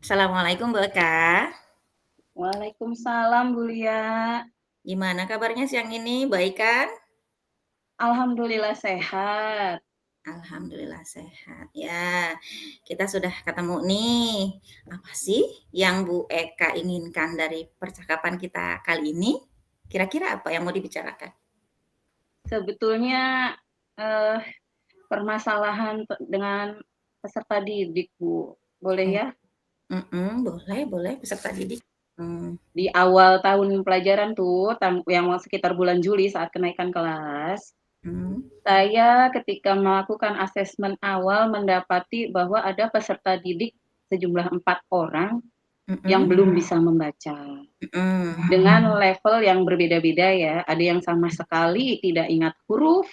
Assalamualaikum Mbak Eka. Waalaikumsalam Bu Lia. Gimana kabarnya siang ini, baik kan? Alhamdulillah sehat. Alhamdulillah sehat. Ya, kita sudah ketemu nih. Apa sih yang Bu Eka inginkan dari percakapan kita kali ini? Kira-kira apa yang mau dibicarakan? Sebetulnya, eee, permasalahan dengan peserta didik, Bu. Boleh Oh, ya? boleh boleh peserta didik. Mmm, Di awal tahun pelajaran tuh, yang sekitar bulan Juli saat kenaikan kelas, mhm, saya ketika melakukan asesmen awal mendapati bahwa ada peserta didik sejumlah 4 orang yang mhm, belum bisa membaca. mhm, Dengan level yang berbeda-beda ya, ada yang sama sekali tidak ingat huruf,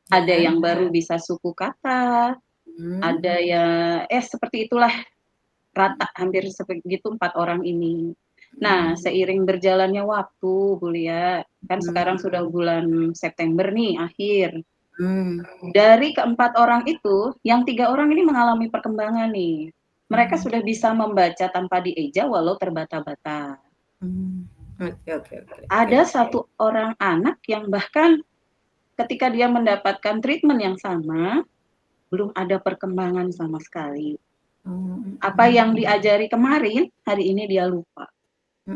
ada ya, yang baru bisa suku kata, mhm, ada yang seperti itulah rata hampir sebegitu 4 orang ini. Nah, mhm, seiring berjalannya waktu, Bu Lia, kan mhm, sekarang sudah bulan September nih akhir. mhm, Dari keempat orang itu, yang 3 orang ini mengalami perkembangan nih. Mereka mhm, sudah bisa membaca tanpa dieja walau terbata-bata. mmm. Oke oke oke oke. Ada satu orang anak yang bahkan ketika dia mendapatkan treatment yang sama, belum ada perkembangan sama sekali. Oh, Apa mhm. yang diajari kemarin, hari ini dia lupa.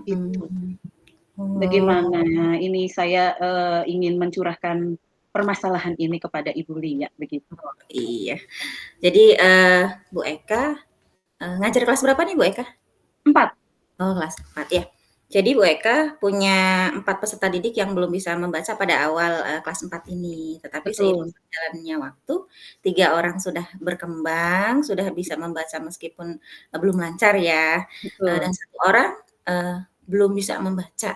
Itu. Mhm. Oh, Bagaimana ini saya ingin mencurahkan permasalahan ini kepada Ibu Lia begitu. iya. Jadi, Bu Eka, ngajar kelas berapa nih Bu Eka? 4. Oh, kelas 4 ya. Jadi Bu Eka punya 4 peserta didik yang belum bisa membaca pada awal, kelas 4 ini. Tetapi seiring Betul, berjalannya waktu, 3 orang sudah berkembang, sudah bisa membaca meskipun, belum lancar ya, dan betul. satu orang, eee, belum bisa membaca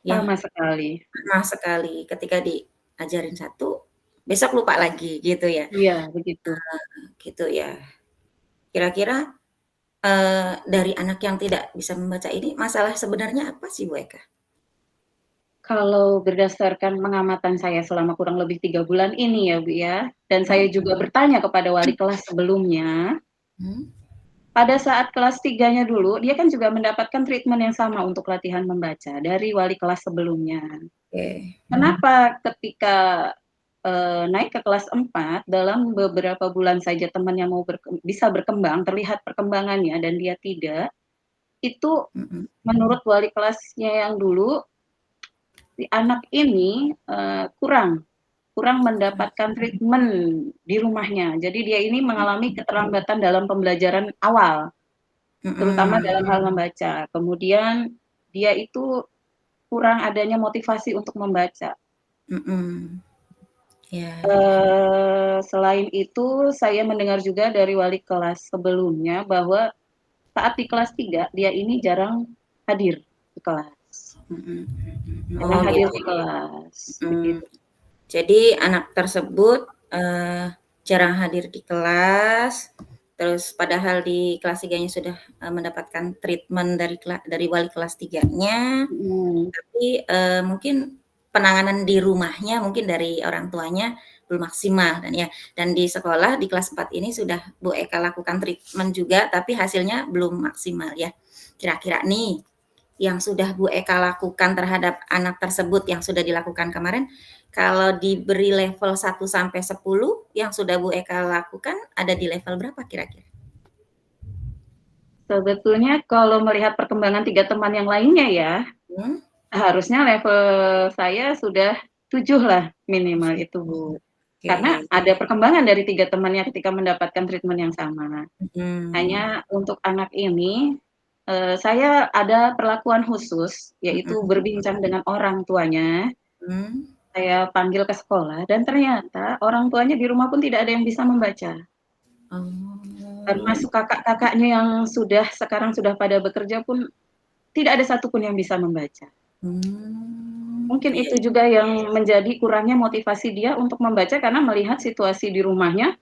ya. Sama sekali. Pernah sekali ketika diajarin satu, besok lupa lagi gitu ya? Iya, begitu. Gitu ya. Kira-kira, dari anak yang tidak bisa membaca ini, masalah sebenarnya apa sih, Bu Eka? Kalau berdasarkan pengamatan saya selama kurang lebih 3 bulan ini ya, Bu, ya, dan saya Mhm, juga bertanya kepada wali kelas sebelumnya. mhm, Pada saat kelas 3-nya dulu, dia kan juga mendapatkan treatment yang sama untuk latihan membaca dari wali kelas sebelumnya. oke, Kenapa ketika, naik ke kelas 4 dalam beberapa bulan saja temannya mau bisa berkembang, terlihat perkembangannya dan dia tidak, itu mhm, menurut wali kelasnya yang dulu, si anak ini, kurang kurang mendapatkan treatment di rumahnya. Jadi dia ini mengalami keterlambatan dalam pembelajaran awal. Terutama mhm, dalam hal membaca. Kemudian dia itu kurang adanya motivasi untuk membaca. mhm, iya iya, Selain itu saya mendengar juga dari wali kelas sebelumnya bahwa saat di kelas 3 dia ini jarang hadir di kelas. mhm mhm, oh Jarang hadir gitu, di kelas, mhm. begitu. Jadi anak tersebut, jarang hadir di kelas, terus padahal di kelas 3-nya sudah, mendapatkan treatment dari wali kelas 3-nya, Mhm. tapi, mungkin penanganan di rumahnya mungkin dari orang tuanya belum maksimal dan di sekolah di kelas 4 ini sudah Bu Eka lakukan treatment juga, tapi hasilnya belum maksimal ya. Kira-kira nih, yang sudah Bu Eka lakukan terhadap anak tersebut yang sudah dilakukan kemarin, kalau diberi level 1 sampai 10 yang sudah Bu Eka lakukan ada di level berapa kira-kira? Sebetulnya kalau melihat perkembangan 3 teman yang lainnya ya, Mmm, harusnya level saya sudah 7 lah minimal itu, Bu. Karena oke, ada perkembangan dari 3 temannya ketika mendapatkan treatment yang sama. mhm, Hanya untuk anak ini, saya ada perlakuan khusus, yaitu mhm, berbincang dengan orang tuanya. mmm, Saya panggil ke sekolah dan ternyata orang tuanya di rumah pun tidak ada yang bisa membaca. oh, iya Termasuk kakak-kakaknya yang sekarang sudah pada bekerja pun tidak ada satupun yang bisa membaca. Mungkin iya itu juga yang menjadi kurangnya motivasi dia untuk membaca karena melihat situasi di rumahnya,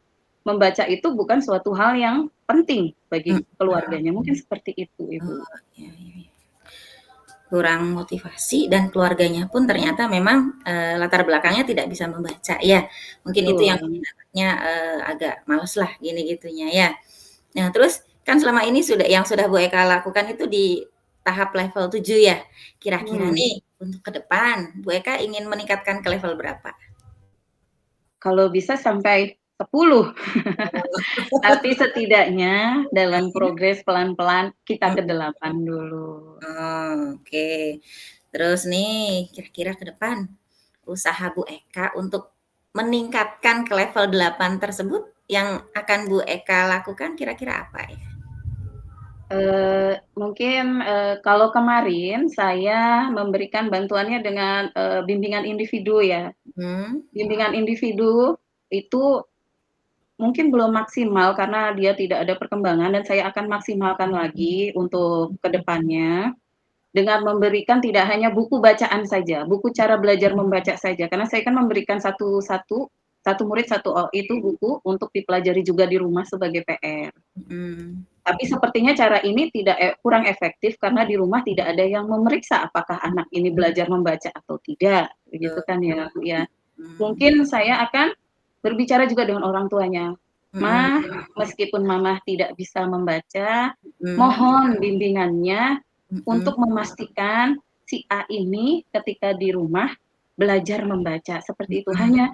membaca itu bukan suatu hal yang penting bagi mhm, keluarganya. Mungkin seperti itu, Ibu. oh, iya iya iya. Kurang motivasi dan keluarganya pun ternyata memang, latar belakangnya tidak bisa membaca ya. Mungkin itu yang Betul. bikin anaknya, agak males lah gini gitunya ya. Nah terus Kan selama ini yang sudah Bu Eka lakukan itu di tahap level 7 ya. Kira-kira Hmm. nih untuk ke depan Bu Eka ingin meningkatkan ke level berapa? Kalau bisa sampai 10. Tapi setidaknya dalam progres pelan-pelan kita ke 8 dulu. Oh, oke. Terus nih, kira-kira ke depan usaha Bu Eka untuk meningkatkan ke level 8 tersebut yang akan Bu Eka lakukan kira-kira apa ya? Mungkin, kalau kemarin saya memberikan bantuannya dengan, bimbingan individu ya. Hmm, Bimbingan individu itu mungkin belum maksimal karena dia tidak ada perkembangan dan saya akan maksimalkan lagi untuk ke depannya, dengan memberikan tidak hanya buku bacaan saja, buku cara belajar membaca saja, karena saya kan memberikan satu murid itu buku untuk dipelajari juga di rumah sebagai PR. mhm, Tapi sepertinya cara ini tidak kurang efektif karena di rumah tidak ada yang memeriksa apakah anak ini belajar membaca atau tidak, begitu betul, kan ya, Bu, ya. mhm, Mungkin saya akan berbicara juga dengan orang tuanya, mhm, "Mah, meskipun Mama tidak bisa membaca, mhm, mohon bimbingannya mhm, untuk memastikan si A ini ketika di rumah belajar membaca." Seperti itu, mhm, hanya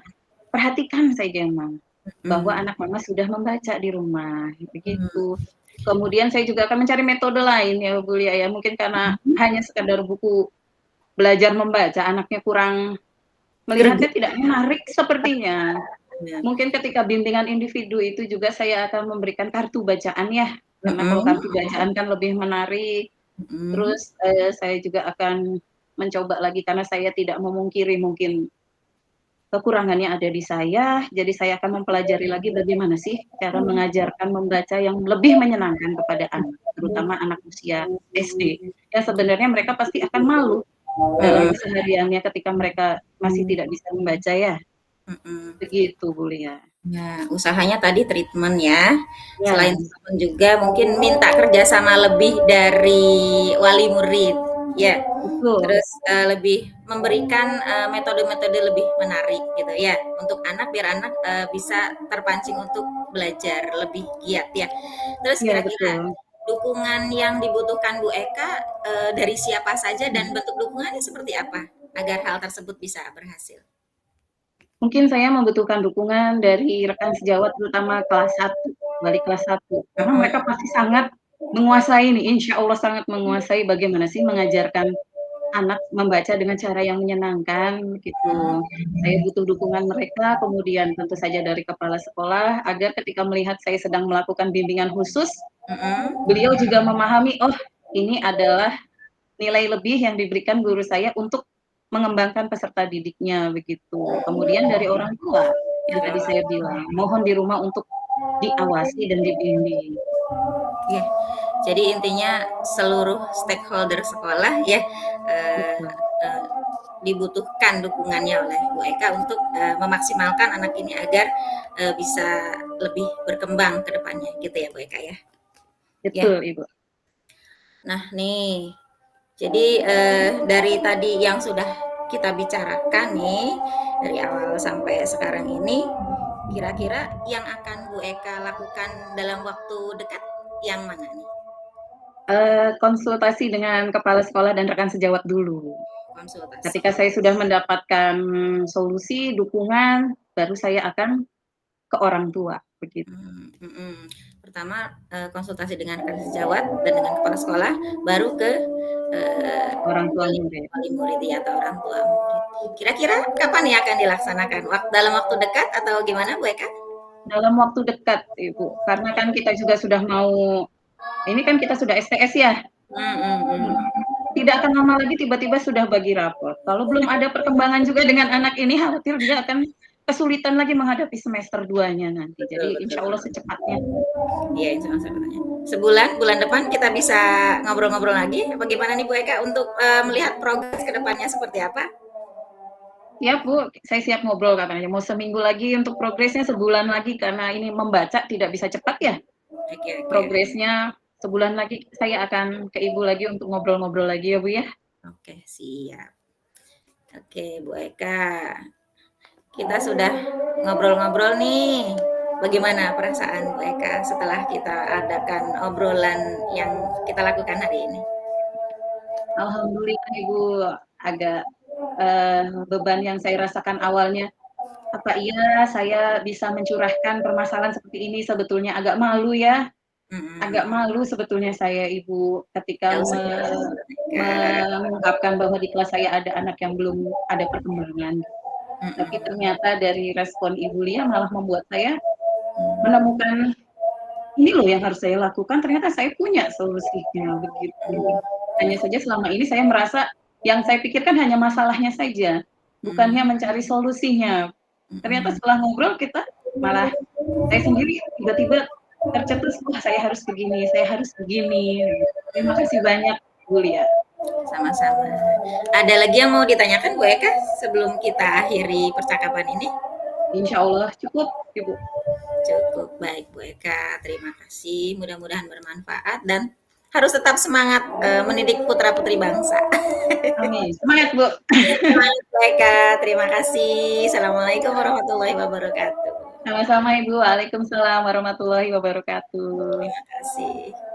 perhatikan saja Mama, bahwa mhm, anak Mama sudah membaca di rumah, mhm, begitu. Kemudian saya juga akan mencari metode lain ya, Bu Lia, ya, mungkin karena mhm, hanya sekedar buku belajar membaca, anaknya kurang melihatnya greget tidak menarik sepertinya. ya, Mungkin ketika bimbingan individu itu juga saya akan memberikan kartu bacaan ya, karena kalau mhm, kartu bacaan kan lebih menarik. mhm, Terus, saya juga akan mencoba lagi karena saya tidak memungkiri mungkin kekurangannya ada di saya, jadi saya akan mempelajari lagi bagaimana sih cara mengajarkan membaca yang lebih menyenangkan kepada anak, terutama anak usia SD. Yang sebenarnya mereka pasti akan malu dalam mhm, kesehariannya ketika mereka masih tidak bisa membaca ya, mhm. begitu Bu Lia. Nah, usahanya tadi treatment ya. Selain Ya, treatment juga mungkin minta kerjasama lebih dari wali murid, ya. betul. Terus lebih memberikan metode-metode lebih menarik gitu ya untuk anak biar anak bisa terpancing untuk belajar lebih giat ya. Terus Iya kira-kira betul. dukungan yang dibutuhkan Bu Eka dari siapa saja dan bentuk dukungannya seperti apa agar hal tersebut bisa berhasil? Mungkin saya membutuhkan dukungan dari rekan sejawat terutama kelas 1, balik kelas 1, karena Mm-mm, mereka pasti sangat menguasai nih, insya Allah sangat menguasai bagaimana sih mengajarkan anak membaca dengan cara yang menyenangkan gitu. Saya butuh dukungan mereka, kemudian tentu saja dari kepala sekolah agar ketika melihat saya sedang melakukan bimbingan khusus, mm-mm, beliau juga memahami, oh ini adalah nilai lebih yang diberikan guru saya untuk mengembangkan peserta didiknya begitu. Kemudian dari orang tua yang tadi saya bilang, mohon di rumah untuk diawasi dan dibimbing. ya. Jadi intinya seluruh stakeholder sekolah ya eh, Betul. eh, dibutuhkan dukungannya oleh Bu Eka untuk memaksimalkan anak ini agar bisa lebih berkembang ke depannya gitu ya Bu Eka ya. Ya. Betul, Ibu. Nah, nih. Jadi dari tadi yang sudah kita bicarakan nih dari awal sampai sekarang ini kira-kira yang akan Bu Eka lakukan dalam waktu dekat yang mana nih? Konsultasi dengan kepala sekolah dan rekan sejawat dulu. Konsultasi. Ketika saya sudah mendapatkan solusi, dukungan, baru saya akan ke orang tua, begitu. Mhm. Pertama, konsultasi dengan rekan sejawat dan dengan kepala sekolah, baru ke, Orang tua wali murid. wali murid ya atau orang tua murid. Kira-kira kapan ya akan dilaksanakan? Dalam waktu dekat atau gimana Bu Eka? Dalam waktu dekat, Ibu, karena kan kita juga sudah mau, ini kan kita sudah STS ya, Mhm. tidak akan lama lagi tiba-tiba sudah bagi rapor. Kalau belum ada perkembangan juga dengan anak ini, khawatir dia akan kesulitan lagi menghadapi semester 2-nya nanti. Betul Jadi betul insya Allah betul. secepatnya. Iya, insya Allah saya bertanya. Sebulan, bulan depan kita bisa ngobrol-ngobrol lagi. Bagaimana nih Bu Eka untuk melihat progres ke depannya seperti apa? Siap Bu, saya siap ngobrol kapan aja. Mau seminggu lagi untuk progresnya, sebulan lagi karena ini membaca tidak bisa cepat ya. Oke oke Progresnya sebulan lagi saya akan ke Ibu lagi untuk ngobrol-ngobrol lagi ya Bu ya. oke siap. Oke Bu Eka, kita sudah ngobrol-ngobrol nih bagaimana perasaan Bu Eka setelah kita adakan obrolan yang kita lakukan hari ini? Alhamdulillah Ibu, agak beban yang saya rasakan awalnya, apa iya saya bisa mencurahkan permasalahan seperti ini, sebetulnya agak malu ya, agak Mhm. malu sebetulnya saya Ibu, ketika Nggak usah malu, Kak. mengungkapkan bahwa di kelas saya ada anak yang belum ada perkembangan. Tapi Mhm. ternyata dari respon Ibu Lia malah membuat saya Mmm. menemukan, ini loh yang harus saya lakukan, ternyata saya punya solusinya, begitu. Hanya saja selama ini saya merasa, yang saya pikirkan hanya masalahnya saja, bukannya Mhm. mencari solusinya. Ternyata Mhm. setelah ngobrol kita malah, saya sendiri tiba-tiba tercetus, "Wah saya harus begini, saya harus begini." Terima kasih banyak Bu Lia. Sama-sama. Ada lagi yang mau ditanyakan Bu Eka sebelum kita akhiri percakapan ini? Insya Allah cukup, Ibu. Cukup, baik Bu Eka, terima kasih, mudah-mudahan bermanfaat dan harus tetap semangat, mendidik putra-putri bangsa. Amin. Semangat Bu. Semangat Bu Eka, terima kasih. Assalamualaikum warahmatullahi wabarakatuh. Sama-sama Ibu. Waalaikumsalam warahmatullahi wabarakatuh. Terima kasih.